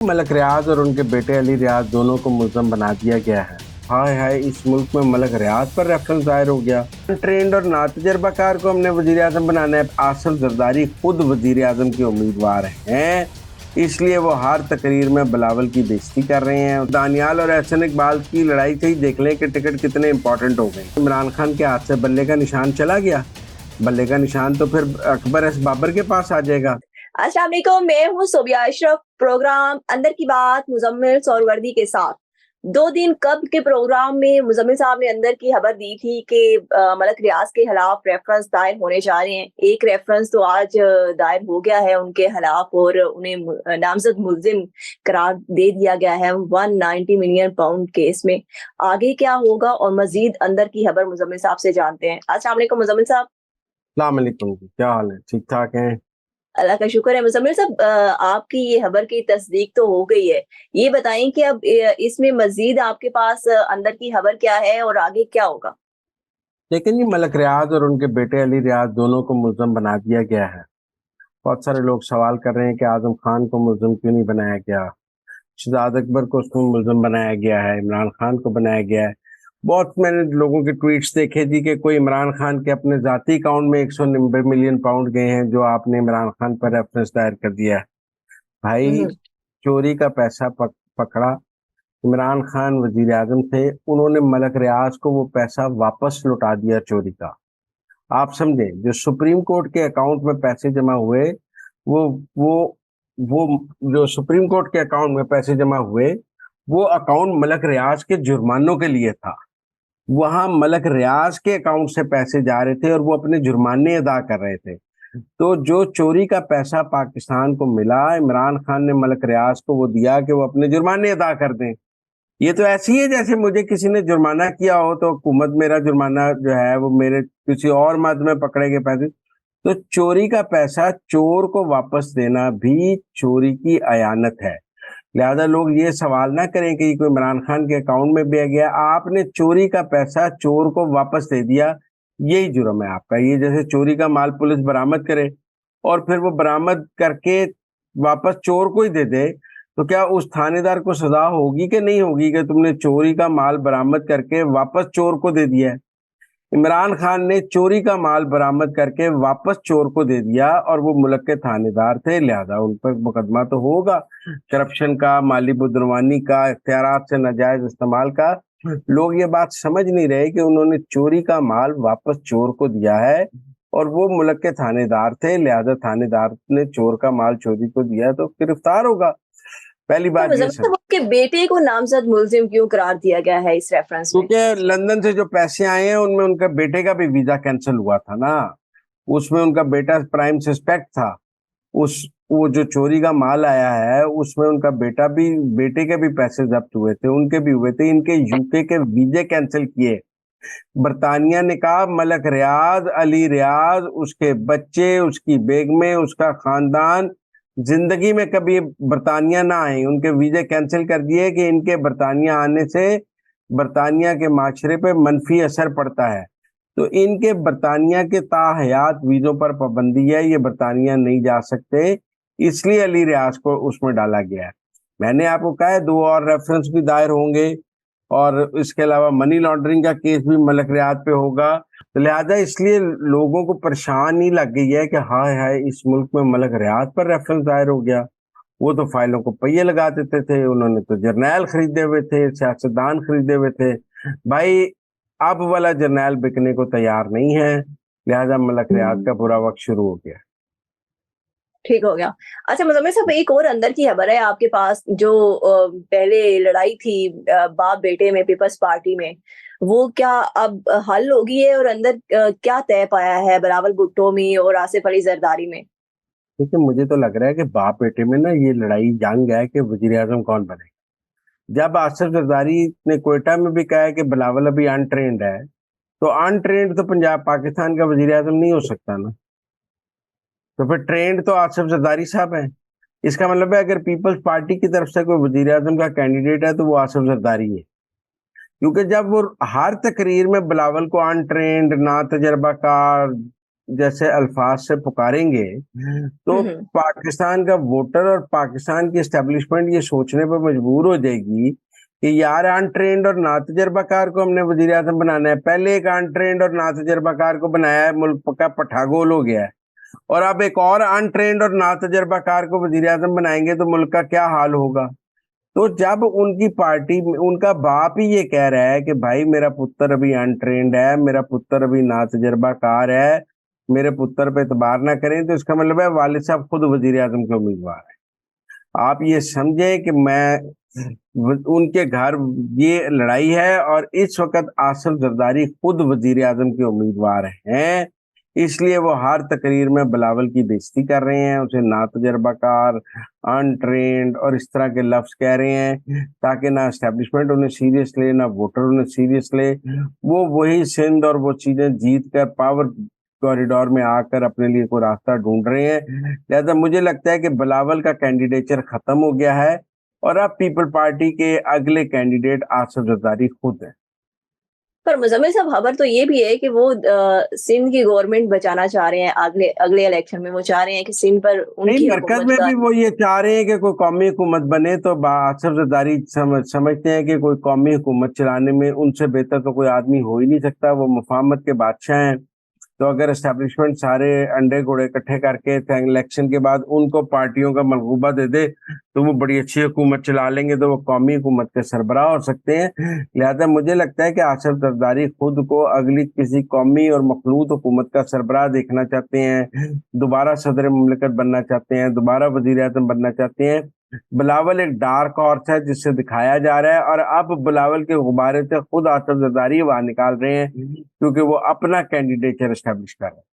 मलक रियाज और उनके बेटे अली रियाज दोनों को मुल्ज़म बना दिया गया है। हाय हाय, इस मुल्क में मलक रियाज पर रेफरेंस दायर हो गया। ट्रेंड और नातजर्बाकार को हमने वजीर आजम बनाना है। आसिफ जरदारी खुद वजीर आजम के उम्मीदवार हैं, इसलिए वो हर तकरीर में बिलावल की बेइज्जती कर रहे हैं। दानियाल और एहसन इकबाल की लड़ाई से ही देख लें कि टिकट कितने इंपॉर्टेंट हो गए। इमरान खान के हाथ से बल्ले का निशान चला गया। बल्ले का निशान तो फिर अकबर एस बाबर के पास आ जाएगा। अस्सलाम वालेकुम, मैं हूँ सोबिया अशरफ। प्रोग्राम अंदर की बात मुजम्मिल सौरवर्दी के साथ। 2 दिन कब के प्रोग्राम में मुजम्मिल साहब ने अंदर की खबर दी थी कि मलक रियाज के खिलाफ रेफरेंस दायर होने जा रहे हैं। एक रेफरेंस तो आज दायर हो गया है उनके खिलाफ और उन्हें नामजद मुल्जिम करार दे दिया गया है 190 मिलियन पाउंड केस में। आगे क्या होगा और मजीद अंदर की खबर मुजम्मिल साहब से जानते हैं। अस्सलाम वालेकुम मुजम्मिल साहब। अस्सलाम वालेकुम, क्या हाल है? ठीक ठाक हैं? अल्लाह का शुक्र है। मुज़म्मिल साहब, आपकी ये खबर की तस्दीक तो हो गई है। ये बताएं कि अब इसमें मज़ीद आपके पास अंदर की खबर क्या है और आगे क्या होगा? लेकिन ये मलक रियाज और उनके बेटे अली रियाज दोनों को मुल्ज़म बना दिया गया है। बहुत सारे लोग सवाल कर रहे हैं कि आजम खान को मुल्ज़म क्यों नहीं बनाया गया, शहजाद अकबर को उसमें मुल्ज़म बनाया गया है, इमरान खान को बनाया गया है। बहुत मैंने लोगों के ट्वीट्स देखे थी कि कोई इमरान खान के अपने ज़ाती अकाउंट में 190 मिलियन पाउंड गए हैं जो आपने इमरान खान पर रेफरेंस दायर कर दिया है। भाई, हम्म। चोरी का पैसा पकड़ा। इमरान खान वजीर आजम थे, उन्होंने मलक रियाज को वो पैसा वापस लौटा दिया चोरी का। आप समझे, जो सुप्रीम कोर्ट के अकाउंट में पैसे जमा हुए, वो वो वो जो सुप्रीम कोर्ट के अकाउंट में पैसे जमा हुए, वो अकाउंट मलक रियाज के जुर्मानों के लिए था। वहां मलक रियाज के अकाउंट से पैसे जा रहे थे और वो अपने जुर्माने अदा कर रहे थे। तो जो चोरी का पैसा पाकिस्तान को मिला, इमरान खान ने मलक रियाज को वो दिया कि वो अपने जुर्माने अदा कर दें। ये तो ऐसी है जैसे मुझे किसी ने जुर्माना किया हो तो हुकूमत मेरा जुर्माना जो है वो मेरे किसी और मद में पकड़े गए पैसे। तो चोरी का पैसा चोर को वापस देना भी चोरी की अयानत है। लिहाजा लोग ये सवाल ना करें कि कोई इमरान खान के अकाउंट में भी गया। आपने चोरी का पैसा चोर को वापस दे दिया, यही जुर्म है आपका। ये जैसे चोरी का माल पुलिस बरामद करे और फिर वो बरामद करके वापस चोर को ही दे दे, तो क्या उस थानेदार को सजा होगी कि नहीं होगी कि तुमने चोरी का माल बरामद करके वापस चोर को दे दिया है? इमरान खान ने चोरी का माल बरामद करके वापस चोर को दे दिया और वो मुल्क के थानेदार थे, लिहाजा उन पर मुकदमा तो होगा करप्शन का, माली बदनवानी का, इख्तियारात से नाजायज इस्तेमाल का। लोग ये बात समझ नहीं रहे कि उन्होंने चोरी का माल वापस चोर को दिया है और वो मुल्क के थानेदार थे, लिहाजा थानेदार ने चोर का माल चोरी को दिया तो गिरफ्तार होगा। पहली तो बात ये मुजम्मिल साहब, समझ, उनके बेटे को नामजद मुल्जिम क्यों करार दिया गया है इस रेफरेंस में? क्योंकि लंदन से जो पैसे आए हैं उनमें उनका बेटे का भी वीजा कैंसिल हुआ था ना। उसमें उनका बेटा प्राइम सस्पेक्ट था। उस वो जो चोरी का माल आया है उसमें उनका बेटे के भी पैसे जब्त हुए थे, उनके भी हुए थे। इनके यूके के वीजे कैंसिल किए। बरतानिया ने कहा मलक रियाज, अली रियाज, उसके बच्चे, उसकी बेगमें, उसका खानदान जिंदगी में कभी बरतानिया ना आए। उनके वीजे कैंसिल कर दिए कि इनके बरतानिया आने से बरतानिया के माशरे पे मनफी असर पड़ता है। तो इनके बरतानिया के ताहयात वीजों पर पाबंदी है, ये बरतानिया नहीं जा सकते, इसलिए अली रियाज को उसमें डाला गया है। मैंने आपको कहा है 2 और रेफरेंस भी दायर होंगे और इसके अलावा मनी लॉन्ड्रिंग का केस भी मलक रियाज पे होगा। तो लिहाजा इसलिए लोगों को परेशानी लग गई है कि हाय हाय, इस मुल्क में मलक रियाज पर रेफरेंस दायर हो गया। वो तो फाइलों को पहिए लगा देते थे, उन्होंने तो जर्नैल खरीदे हुए थे, सियासतदान खरीदे हुए थे। भाई, अब वाला जर्नैल बिकने को तैयार नहीं है, लिहाजा मलक रियाज का बुरा वक्त शुरू हो गया। ठीक हो गया। अच्छा मुजम्मिल साहब, एक और अंदर की खबर है आपके पास जो पहले लड़ाई थी बाप बेटे में पीपल्स पार्टी में, वो क्या अब हल हो गई है और अंदर क्या तय पाया है बिलावल भुट्टो में और आसिफ अली जरदारी में? देखिए, मुझे तो लग रहा है कि बाप बेटे में ना ये लड़ाई जंग है कि वजीर आजम कौन बने। जब आसिफ जरदारी ने कोयटा में भी कहा है कि बिलावल अभी अनट्रेंड है, तो अनट्रेंड तो पंजाब पाकिस्तान का वजीर आजम नहीं हो सकता ना। तो फिर ट्रेंड तो आसिफ जरदारी साहब है। इसका मतलब है अगर पीपल्स पार्टी की तरफ से कोई वजीर आजम का कैंडिडेट है तो वो आसिफ जरदारी है। क्योंकि जब वो हर तकरीर में बिलावल को अनट्रेंड, ना तजर्बाकार, जैसे अल्फाज से पुकारेंगे तो पाकिस्तान का वोटर और पाकिस्तान की एस्टेब्लिशमेंट ये सोचने पर मजबूर हो जाएगी कि यार अनट्रेंड और ना तजर्बाकार को हमने वजीर आजम बनाना है। पहले एक अनट्रेंड और ना तजर्बाकार को बनाया है, मुल्क का पठागोल हो गया है, और अब एक और अनट्रेंड और ना तजर्बाकार को वजीर आजम बनाएंगे तो मुल्क का क्या हाल होगा। तो जब उनकी पार्टी, उनका बाप ही ये कह रहा है कि भाई मेरा पुत्र अभी अनट्रेंड है, मेरा पुत्र अभी ना तजर्बाकार है, मेरे पुत्र पे एतबार ना करें, तो इसका मतलब है वालिद साहब खुद वजीर आजम के उम्मीदवार है। आप ये समझे कि उनके घर ये लड़ाई है और इस वक्त आसिफ जरदारी खुद वजीर आजम के उम्मीदवार हैं, इसलिए वो हर तकरीर में बिलावल की बेइज्जती कर रहे हैं, उसे ना तजर्बाकार, अनट्रेंड और इस तरह के लफ्ज कह रहे हैं ताकि ना एस्टेब्लिशमेंट उन्हें सीरियस ले, ना वोटर उन्हें सीरियस ले। वो वही सिंध और वो चीजें जीत कर पावर कॉरिडोर में आकर अपने लिए कोई रास्ता ढूंढ रहे हैं। लिहाजा मुझे लगता है कि बिलावल का कैंडिडेचर खत्म हो गया है और अब पीपल पार्टी के अगले कैंडिडेट आसिफ जरदारी खुद है। पर मुजम्मिल साहब, खबर तो ये भी है कि वो सिंध की गवर्नमेंट बचाना चाह रहे हैं। अगले अगले इलेक्शन में वो चाह रहे हैं कि सिंध पर नहीं, उनकी मरकज हुकूमत में का। भी वो ये चाह रहे हैं कि कोई कौमी हुकूमत बने, तो आसिफ जरदारी समझते हैं कि कोई कौमी हुकूमत चलाने में उनसे बेहतर तो कोई आदमी हो ही नहीं सकता। वो मुफाहमत के बादशाह हैं। तो अगर एस्टेब्लिशमेंट सारे अंडे घोड़े इकट्ठे करके इलेक्शन के बाद उनको पार्टियों का मलबूबा दे दे तो वो बड़ी अच्छी हुकूमत चला लेंगे, तो वो कौमी हुकूमत के सरबराह हो सकते हैं। लिहाजा मुझे लगता है कि आसिफ जरदारी खुद को अगली किसी कौमी और मखलूत हुकूमत का सरबराह देखना चाहते हैं, दोबारा सदर मुमलिकत बनना चाहते हैं, दोबारा वजीर आजम बनना चाहते हैं। बिलावल एक डार्क हॉर्स है जिससे दिखाया जा रहा है, और अब बिलावल के गुब्बारे से खुद आसिफ जरदारी बाहर निकाल रहे हैं क्योंकि वो अपना कैंडिडेचर एस्टेब्लिश कर रहे हैं।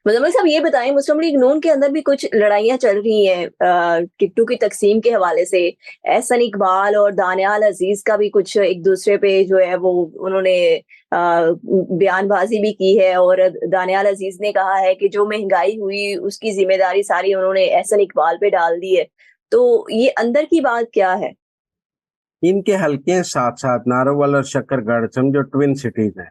मुजम्मिल साहब, ये बताएं, मुस्लिम लीग नून के अंदर भी कुछ लड़ाइयां चल रही हैं टिकटू की तकसीम के हवाले से। एहसन इकबाल और दानियाल अजीज का भी कुछ एक दूसरे पे जो है वो उन्होंने बयानबाजी भी की है, और दानियाल अजीज ने कहा है कि जो महंगाई हुई उसकी जिम्मेदारी सारी उन्होंने एहसन इकबाल पे डाल दी है। तो ये अंदर की बात क्या है? इनके हल्के साथ साथ नारोवाल और शकरगढ़ समझो ट्विन सिटीज हैं।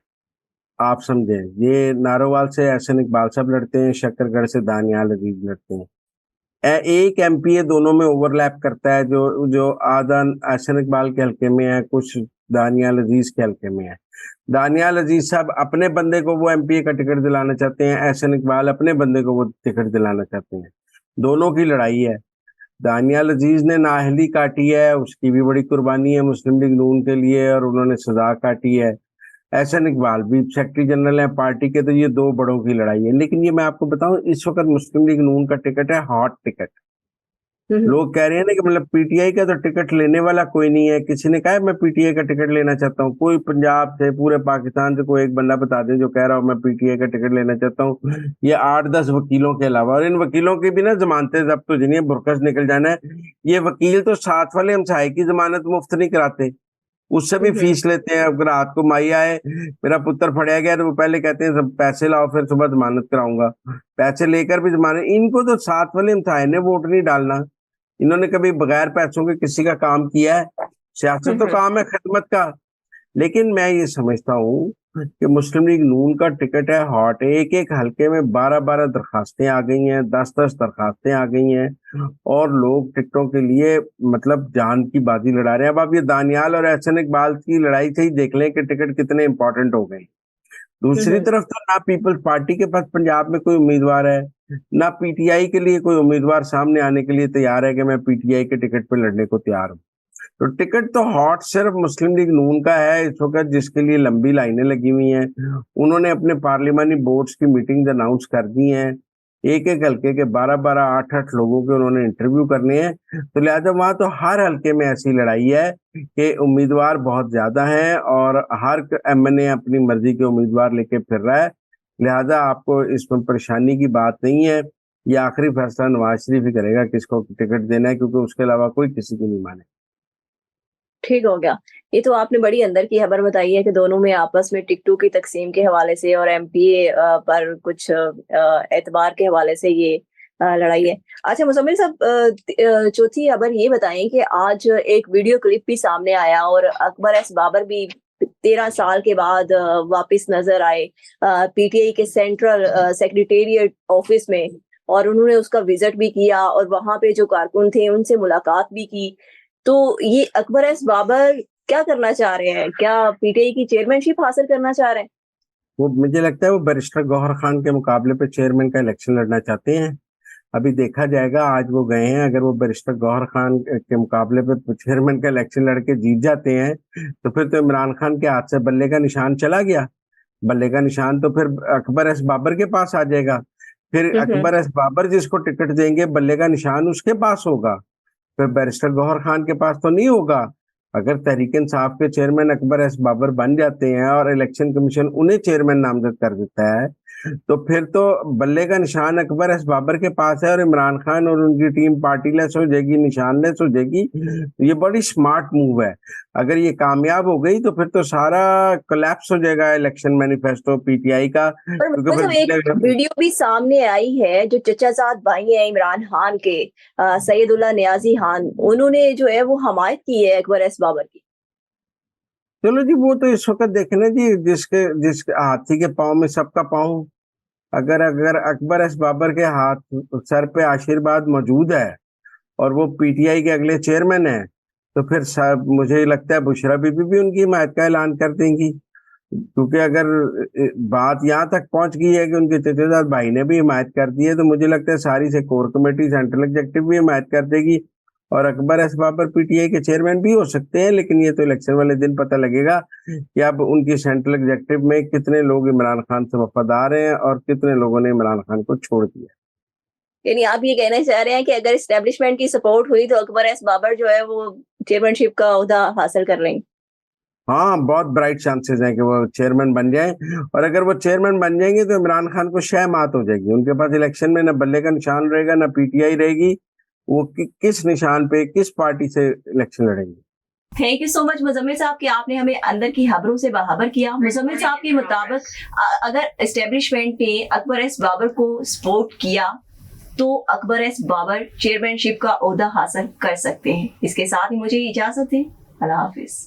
आप समझे, ये नारोवाल से एहसन इकबाल साहब लड़ते हैं, शकरगढ़ से दानियाल अजीज लड़ते हैं। एक एमपीए दोनों में ओवरलैप करता है, जो जो आधा एहसन इकबाल के हल्के में है, कुछ दानियाल अजीज के हल्के में है। दानियाल अजीज साहब अपने बंदे को वो एमपीए का टिकट दिलाना चाहते हैं, एहसन इकबाल अपने बंदे को वो टिकट दिलाना चाहते हैं। दोनों की लड़ाई है। दानियाल अजीज ने नाअहली काटी है, उसकी भी बड़ी कुर्बानी है मुस्लिम लीग नून के लिए, और उन्होंने सजा काटी है। एहसन इकबाल भी सेक्रेटरी जनरल है पार्टी के, तो ये दो बड़ों की लड़ाई है। लेकिन ये मैं आपको बताऊं, इस वक्त मुस्लिम लीग नून का टिकट है हॉट टिकट। लोग कह रहे हैं ना कि मतलब पीटीआई का तो टिकट लेने वाला कोई नहीं है। किसी ने कहा है मैं पीटीआई का टिकट लेना चाहता हूँ? कोई पंजाब से, पूरे पाकिस्तान से कोई एक बंदा बता दे जो कह रहा हूँ मैं पीटीआई का टिकट लेना चाहता हूँ। ये 8-10 वकीलों के अलावा, और इन वकीलों की भी ना जमानतें जब्त हो जानी है, बुरकस निकल जाना है। ये वकील तो साथ वाले हमसाये की जमानत मुफ्त नहीं कराते, उससे भी फीस लेते हैं। अब रात को माई आए, मेरा पुत्र फड़या गया, तो वो पहले कहते हैं सब पैसे लाओ फिर सुबह जमानत कराऊंगा। पैसे लेकर भी जमानत, इनको तो साथ वाले हमसाये ने वोट नहीं डालना। इन्होंने कभी बगैर पैसों के किसी का काम किया है? सियासत तो काम है खिदमत का। लेकिन मैं ये समझता हूँ कि मुस्लिम लीग नून का टिकट है हॉट। एक एक हल्के में 12-12 दरखास्तें आ गई हैं, 10-10 दरखास्तें आ गई हैं, और लोग टिकटों के लिए मतलब जान की बाजी लड़ा रहे हैं। अब आप ये दानियाल और एहसन इकबाल की लड़ाई से ही देख लें कि टिकट कितने इंपॉर्टेंट हो गए। दूसरी तरफ तो ना पीपल्स पार्टी के पास पंजाब में कोई उम्मीदवार है, ना पीटीआई के लिए कोई उम्मीदवार सामने आने के लिए तैयार है कि मैं पीटीआई के टिकट पे लड़ने को तैयार हूँ। तो टिकट तो हॉट सिर्फ मुस्लिम लीग नून का है इस वक्त, जिसके लिए लंबी लाइनें लगी हुई हैं। उन्होंने अपने पार्लिमानी बोर्ड्स की मीटिंग अनाउंस कर दी हैं। एक एक हल्के के 12-12, 8-8 लोगों के उन्होंने इंटरव्यू करने हैं। तो लिहाजा वहां तो हर हल्के में ऐसी लड़ाई है कि उम्मीदवार बहुत ज्यादा हैं, और हर एमएनए अपनी मर्जी के उम्मीदवार लेके फिर रहा है। लिहाजा आपको इसमें परेशानी की बात नहीं है। ये आखिरी फैसला नवाज शरीफ ही करेगा किसको टिकट देना है, क्योंकि उसके अलावा कोई किसी की नहीं माने। ठीक हो गया। ये तो आपने बड़ी अंदर की खबर बताई है कि दोनों में आपस में टिकटू की तकसीम के हवाले से और एमपीए पर कुछ एतबार के हवाले से ये लड़ाई है। अच्छा मुजम्मिल साहब, चौथी खबर ये बताएं कि आज एक वीडियो क्लिप भी सामने आया और अकबर एस बाबर भी 13 साल के बाद वापस नजर आए पीटीआई के सेंट्रल सेक्रेटेरिएट ऑफिस में, और उन्होंने उसका विजिट भी किया और वहां पे जो कारकुन थे उनसे मुलाकात भी की। तो ये अकबर एस बाबर क्या करना चाह रहे हैं? क्या पीटीआई की चेयरमैनशिप हासिल करना चाह रहे हैं? वो मुझे लगता है वो बैरिस्टर गौहर खान के मुकाबले पे चेयरमैन का इलेक्शन लड़ना चाहते हैं। अभी देखा जाएगा, आज वो गए हैं, अगर वो बैरिस्टर गौहर खान के मुकाबले पे चेयरमैन का इलेक्शन लड़के जीत जाते हैं तो फिर तो इमरान खान के हाथ से बल्ले का निशान चला गया। बल्ले का निशान तो फिर अकबर एस बाबर के पास आ जाएगा। फिर अकबर एस बाबर जिसको टिकट देंगे बल्ले का निशान उसके पास होगा, फिर बैरिस्टर गौहर खान के पास तो नहीं होगा। अगर तहरीक इंसाफ के चेयरमैन अकबर एस बाबर बन जाते हैं और इलेक्शन कमीशन उन्हें चेयरमैन नामजद कर देता है तो फिर तो बल्ले का निशान अकबर एस बाबर के पास है और इमरान खान और उनकी टीम पार्टी लेस हो जाएगी, निशान लेस हो जाएगी। ये बड़ी स्मार्ट मूव है। अगर ये कामयाब हो गई तो फिर तो सारा कोलैप्स हो जाएगा इलेक्शन मैनिफेस्टो पीटीआई का, पर क्योंकि मतलब एक वीडियो भी सामने आई है जो चचाजाद भाई हैं इमरान खान के, सैयदुल्लाह नियाजी खान, उन्होंने जो है वो हमायत की है अकबर एस बाबर की। चलो जी, वो तो इस वक्त देखना जी, जिसके हाथी के पाँव में सबका पाँव। अगर अगर अकबर एस बाबर के हाथ सर पे आशीर्वाद मौजूद है और वो पीटीआई के अगले चेयरमैन है तो फिर मुझे लगता है बुशरा बीबी भी उनकी हिमायत का ऐलान कर देंगी। क्योंकि अगर बात यहाँ तक पहुंच गई है कि उनके चचेजाद भाई ने भी हिमायत कर दी है तो मुझे लगता है सारी से कोर कमेटी सेंट्रल एग्जेक्टिव भी हिमायत कर देगी और अकबर एस बाबर पीटीआई के चेयरमैन भी हो सकते हैं। लेकिन ये तो इलेक्शन वाले दिन पता लगेगा कि अब उनकी सेंट्रल एग्जेक्टिव में कितने लोग इमरान खान से वफादार हैं और कितने लोगों ने इमरान खान को छोड़ दिया। यानी आप ये कहना चाह रहे हैं कि अगर एस्टेब्लिशमेंट की सपोर्ट हुई तो अकबर एस बाबर जो है वो चेयरमैनशिप का ओहदा हासिल कर लेंगे? हाँ, बहुत ब्राइट चांसेस हैं कि वो चेयरमैन बन जाए, और अगर वो चेयरमैन बन जाएंगे तो इमरान खान को शह मात हो जाएगी। उनके पास इलेक्शन में न बल्ले का निशान रहेगा न पीटीआई रहेगी। वो किस निशान पे किस पार्टी से इलेक्शन लड़ेंगे। Thank you so much Muzammil साहब कि आपने हमें अंदर की खबरों से बाखबर किया। मुजम्मिल साहब के मुताबिक अगर एस्टेब्लिशमेंट ने अकबर एस बाबर को सपोर्ट किया तो अकबर एस बाबर चेयरमैनशिप का ओहदा हासिल कर सकते हैं। इसके साथ ही मुझे इजाजत दें। अल्लाह हाफिज।